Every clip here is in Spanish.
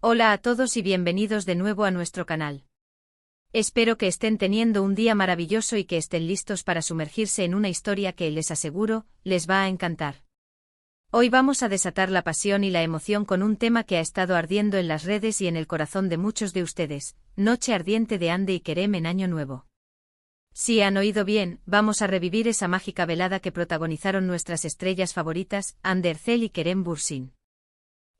Hola a todos y bienvenidos de nuevo a nuestro canal. Espero que estén teniendo un día maravilloso y que estén listos para sumergirse en una historia que, les aseguro, les va a encantar. Hoy vamos a desatar la pasión y la emoción con un tema que ha estado ardiendo en las redes y en el corazón de muchos de ustedes: Noche Ardiente de Hande y Kerem en Año Nuevo. Si han oído bien, vamos a revivir esa mágica velada que protagonizaron nuestras estrellas favoritas, Hande Erçel y Kerem Bürsin.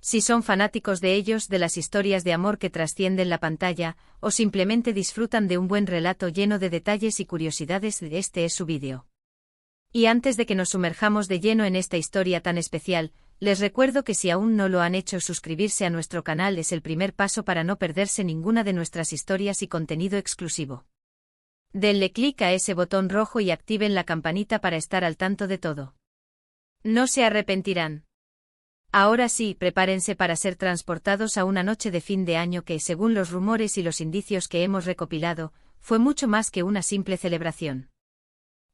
Si son fanáticos de ellos, de las historias de amor que trascienden la pantalla, o simplemente disfrutan de un buen relato lleno de detalles y curiosidades, este es su vídeo. Y antes de que nos sumerjamos de lleno en esta historia tan especial, les recuerdo que si aún no lo han hecho, suscribirse a nuestro canal es el primer paso para no perderse ninguna de nuestras historias y contenido exclusivo. Denle clic a ese botón rojo y activen la campanita para estar al tanto de todo. No se arrepentirán. Ahora sí, prepárense para ser transportados a una noche de fin de año que, según los rumores y los indicios que hemos recopilado, fue mucho más que una simple celebración.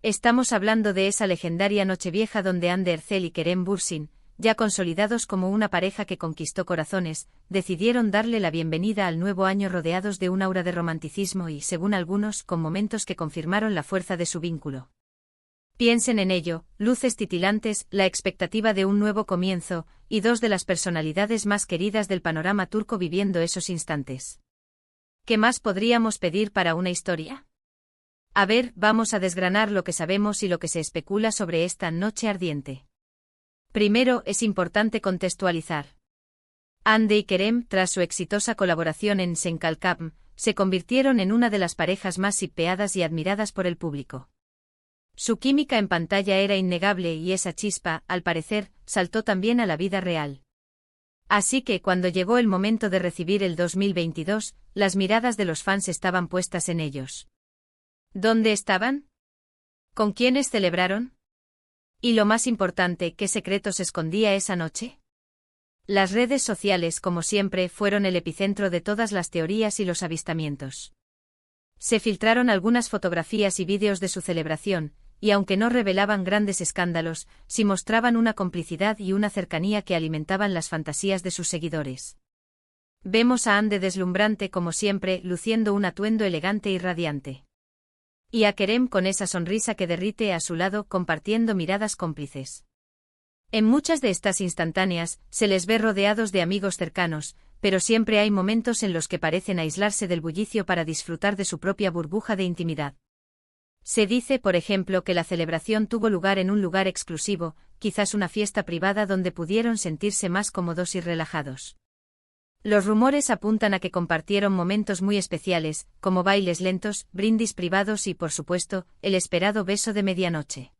Estamos hablando de esa legendaria Nochevieja donde Hande Erçel y Kerem Bürsin, ya consolidados como una pareja que conquistó corazones, decidieron darle la bienvenida al nuevo año rodeados de un aura de romanticismo y, según algunos, con momentos que confirmaron la fuerza de su vínculo. Piensen en ello: luces titilantes, la expectativa de un nuevo comienzo, y dos de las personalidades más queridas del panorama turco viviendo esos instantes. ¿Qué más podríamos pedir para una historia? A ver, vamos a desgranar lo que sabemos y lo que se especula sobre esta noche ardiente. Primero, es importante contextualizar. Hande y Kerem, tras su exitosa colaboración en Sen Kalkam, se convirtieron en una de las parejas más shippeadas y admiradas por el público. Su química en pantalla era innegable y esa chispa, al parecer, saltó también a la vida real. Así que, cuando llegó el momento de recibir el 2022, las miradas de los fans estaban puestas en ellos. ¿Dónde estaban? ¿Con quiénes celebraron? Y lo más importante, ¿qué secretos escondía esa noche? Las redes sociales, como siempre, fueron el epicentro de todas las teorías y los avistamientos. Se filtraron algunas fotografías y vídeos de su celebración, y aunque no revelaban grandes escándalos, sí mostraban una complicidad y una cercanía que alimentaban las fantasías de sus seguidores. Vemos a Hande deslumbrante como siempre, luciendo un atuendo elegante y radiante. Y a Kerem con esa sonrisa que derrite a su lado, compartiendo miradas cómplices. En muchas de estas instantáneas, se les ve rodeados de amigos cercanos, pero siempre hay momentos en los que parecen aislarse del bullicio para disfrutar de su propia burbuja de intimidad. Se dice, por ejemplo, que la celebración tuvo lugar en un lugar exclusivo, quizás una fiesta privada donde pudieron sentirse más cómodos y relajados. Los rumores apuntan a que compartieron momentos muy especiales, como bailes lentos, brindis privados y, por supuesto, el esperado beso de medianoche.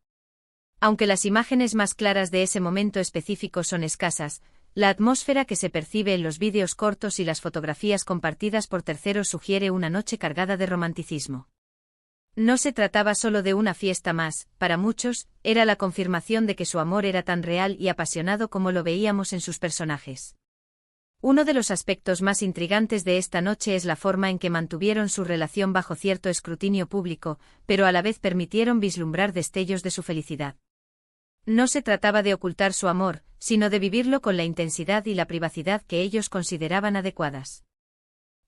Aunque las imágenes más claras de ese momento específico son escasas, la atmósfera que se percibe en los vídeos cortos y las fotografías compartidas por terceros sugiere una noche cargada de romanticismo. No se trataba solo de una fiesta más, para muchos, era la confirmación de que su amor era tan real y apasionado como lo veíamos en sus personajes. Uno de los aspectos más intrigantes de esta noche es la forma en que mantuvieron su relación bajo cierto escrutinio público, pero a la vez permitieron vislumbrar destellos de su felicidad. No se trataba de ocultar su amor, sino de vivirlo con la intensidad y la privacidad que ellos consideraban adecuadas.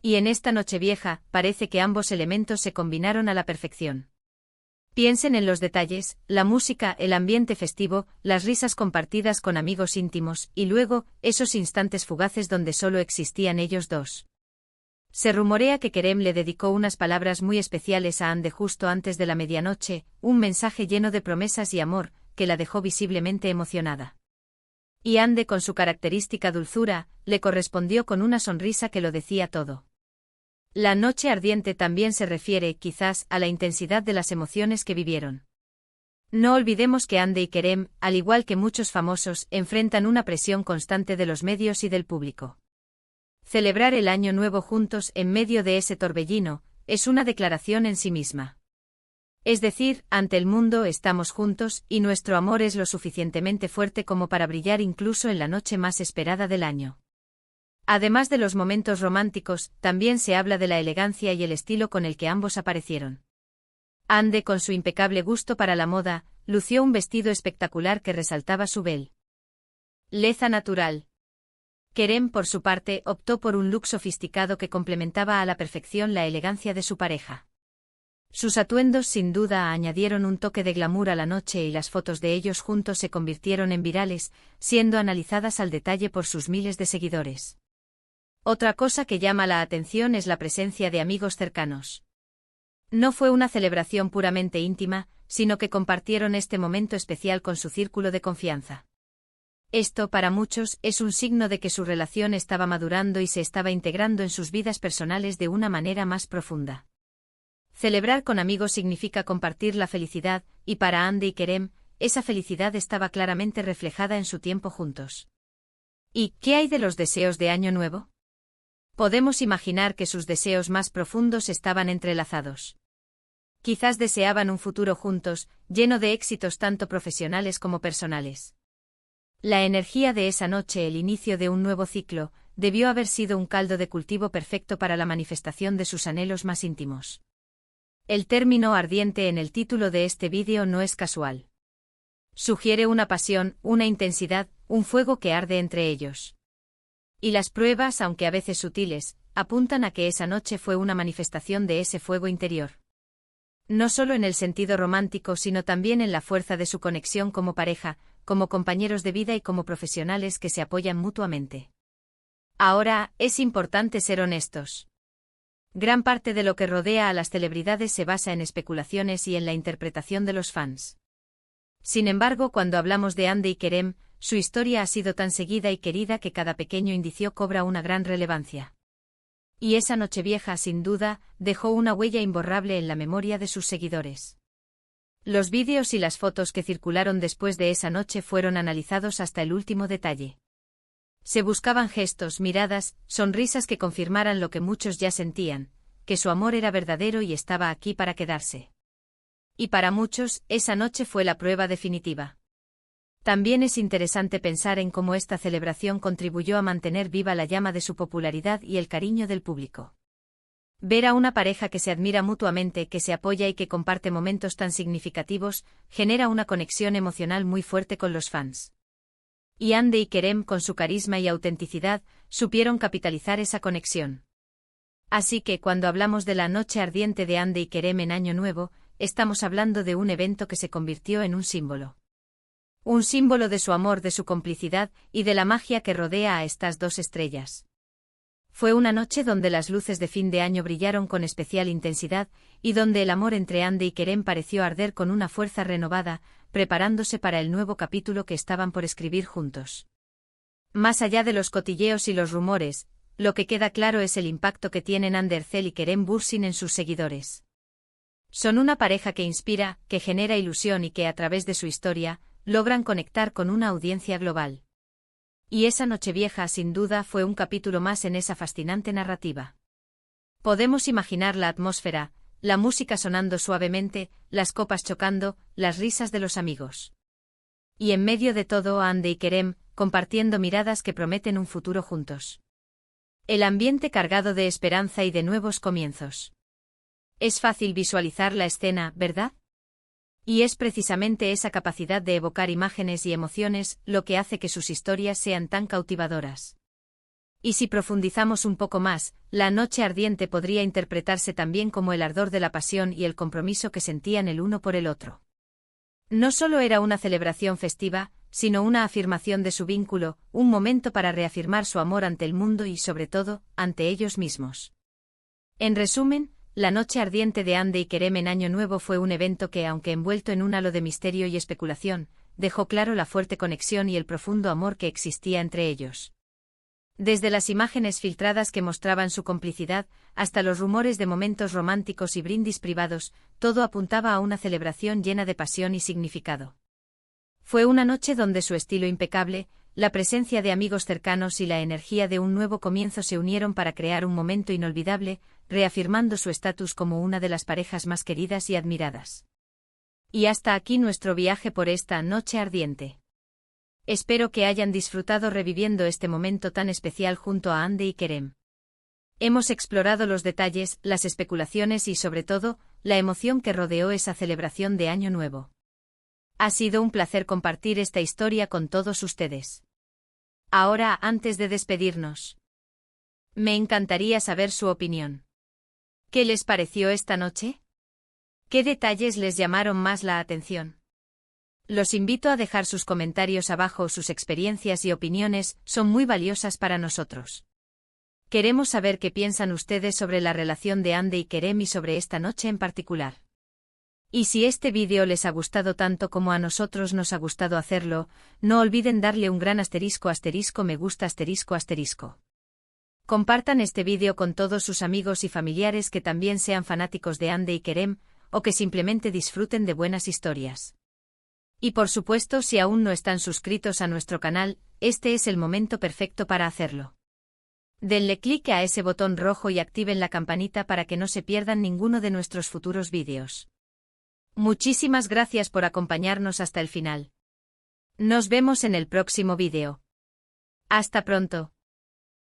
Y en esta Nochevieja, parece que ambos elementos se combinaron a la perfección. Piensen en los detalles: la música, el ambiente festivo, las risas compartidas con amigos íntimos, y luego, esos instantes fugaces donde solo existían ellos dos. Se rumorea que Kerem le dedicó unas palabras muy especiales a Hande justo antes de la medianoche, un mensaje lleno de promesas y amor, que la dejó visiblemente emocionada. Y Hande, con su característica dulzura, le correspondió con una sonrisa que lo decía todo. La noche ardiente también se refiere, quizás, a la intensidad de las emociones que vivieron. No olvidemos que Hande y Kerem, al igual que muchos famosos, enfrentan una presión constante de los medios y del público. Celebrar el año nuevo juntos en medio de ese torbellino, es una declaración en sí misma. Es decir, ante el mundo estamos juntos, y nuestro amor es lo suficientemente fuerte como para brillar incluso en la noche más esperada del año. Además de los momentos románticos, también se habla de la elegancia y el estilo con el que ambos aparecieron. Hande, con su impecable gusto para la moda, lució un vestido espectacular que resaltaba su belleza natural. Kerem, por su parte, optó por un look sofisticado que complementaba a la perfección la elegancia de su pareja. Sus atuendos sin duda añadieron un toque de glamour a la noche y las fotos de ellos juntos se convirtieron en virales, siendo analizadas al detalle por sus miles de seguidores. Otra cosa que llama la atención es la presencia de amigos cercanos. No fue una celebración puramente íntima, sino que compartieron este momento especial con su círculo de confianza. Esto, para muchos, es un signo de que su relación estaba madurando y se estaba integrando en sus vidas personales de una manera más profunda. Celebrar con amigos significa compartir la felicidad, y para Andy y Kerem, esa felicidad estaba claramente reflejada en su tiempo juntos. ¿Y qué hay de los deseos de Año Nuevo? Podemos imaginar que sus deseos más profundos estaban entrelazados. Quizás deseaban un futuro juntos, lleno de éxitos tanto profesionales como personales. La energía de esa noche, el inicio de un nuevo ciclo, debió haber sido un caldo de cultivo perfecto para la manifestación de sus anhelos más íntimos. El término ardiente en el título de este vídeo no es casual. Sugiere una pasión, una intensidad, un fuego que arde entre ellos. Y las pruebas, aunque a veces sutiles, apuntan a que esa noche fue una manifestación de ese fuego interior. No solo en el sentido romántico, sino también en la fuerza de su conexión como pareja, como compañeros de vida y como profesionales que se apoyan mutuamente. Ahora, es importante ser honestos. Gran parte de lo que rodea a las celebridades se basa en especulaciones y en la interpretación de los fans. Sin embargo, cuando hablamos de Andy y Kerem, su historia ha sido tan seguida y querida que cada pequeño indicio cobra una gran relevancia. Y esa Nochevieja, sin duda, dejó una huella imborrable en la memoria de sus seguidores. Los vídeos y las fotos que circularon después de esa noche fueron analizados hasta el último detalle. Se buscaban gestos, miradas, sonrisas que confirmaran lo que muchos ya sentían, que su amor era verdadero y estaba aquí para quedarse. Y para muchos, esa noche fue la prueba definitiva. También es interesante pensar en cómo esta celebración contribuyó a mantener viva la llama de su popularidad y el cariño del público. Ver a una pareja que se admira mutuamente, que se apoya y que comparte momentos tan significativos, genera una conexión emocional muy fuerte con los fans. Y Andy y Kerem, con su carisma y autenticidad, supieron capitalizar esa conexión. Así que cuando hablamos de la noche ardiente de Andy y Kerem en Año Nuevo, estamos hablando de un evento que se convirtió en un símbolo. Un símbolo de su amor, de su complicidad y de la magia que rodea a estas dos estrellas. Fue una noche donde las luces de fin de año brillaron con especial intensidad y donde el amor entre Andy y Kerem pareció arder con una fuerza renovada, preparándose para el nuevo capítulo que estaban por escribir juntos. Más allá de los cotilleos y los rumores, lo que queda claro es el impacto que tienen Ander Zel y Kerem Bürsin en sus seguidores. Son una pareja que inspira, que genera ilusión y que a través de su historia, logran conectar con una audiencia global. Y esa Nochevieja sin duda fue un capítulo más en esa fascinante narrativa. Podemos imaginar la atmósfera, la música sonando suavemente, las copas chocando, las risas de los amigos. Y en medio de todo Andy y Kerem, compartiendo miradas que prometen un futuro juntos. El ambiente cargado de esperanza y de nuevos comienzos. Es fácil visualizar la escena, ¿verdad? Y es precisamente esa capacidad de evocar imágenes y emociones lo que hace que sus historias sean tan cautivadoras. Y si profundizamos un poco más, la noche ardiente podría interpretarse también como el ardor de la pasión y el compromiso que sentían el uno por el otro. No solo era una celebración festiva, sino una afirmación de su vínculo, un momento para reafirmar su amor ante el mundo y sobre todo, ante ellos mismos. En resumen, la noche ardiente de Andy y Kerem en Año Nuevo fue un evento que, aunque envuelto en un halo de misterio y especulación, dejó claro la fuerte conexión y el profundo amor que existía entre ellos. Desde las imágenes filtradas que mostraban su complicidad, hasta los rumores de momentos románticos y brindis privados, todo apuntaba a una celebración llena de pasión y significado. Fue una noche donde su estilo impecable, la presencia de amigos cercanos y la energía de un nuevo comienzo se unieron para crear un momento inolvidable, reafirmando su estatus como una de las parejas más queridas y admiradas. Y hasta aquí nuestro viaje por esta noche ardiente. Espero que hayan disfrutado reviviendo este momento tan especial junto a Andy y Kerem. Hemos explorado los detalles, las especulaciones y sobre todo, la emoción que rodeó esa celebración de Año Nuevo. Ha sido un placer compartir esta historia con todos ustedes. Ahora, antes de despedirnos, me encantaría saber su opinión. ¿Qué les pareció esta noche? ¿Qué detalles les llamaron más la atención? Los invito a dejar sus comentarios abajo, sus experiencias y opiniones son muy valiosas para nosotros. Queremos saber qué piensan ustedes sobre la relación de Ande y Kerem y sobre esta noche en particular. Y si este vídeo les ha gustado tanto como a nosotros nos ha gustado hacerlo, no olviden darle un gran asterisco me gusta asterisco. Compartan este vídeo con todos sus amigos y familiares que también sean fanáticos de Ande y Kerem, o que simplemente disfruten de buenas historias. Y por supuesto, si aún no están suscritos a nuestro canal, este es el momento perfecto para hacerlo. Denle clic a ese botón rojo y activen la campanita para que no se pierdan ninguno de nuestros futuros vídeos. Muchísimas gracias por acompañarnos hasta el final. Nos vemos en el próximo vídeo. Hasta pronto.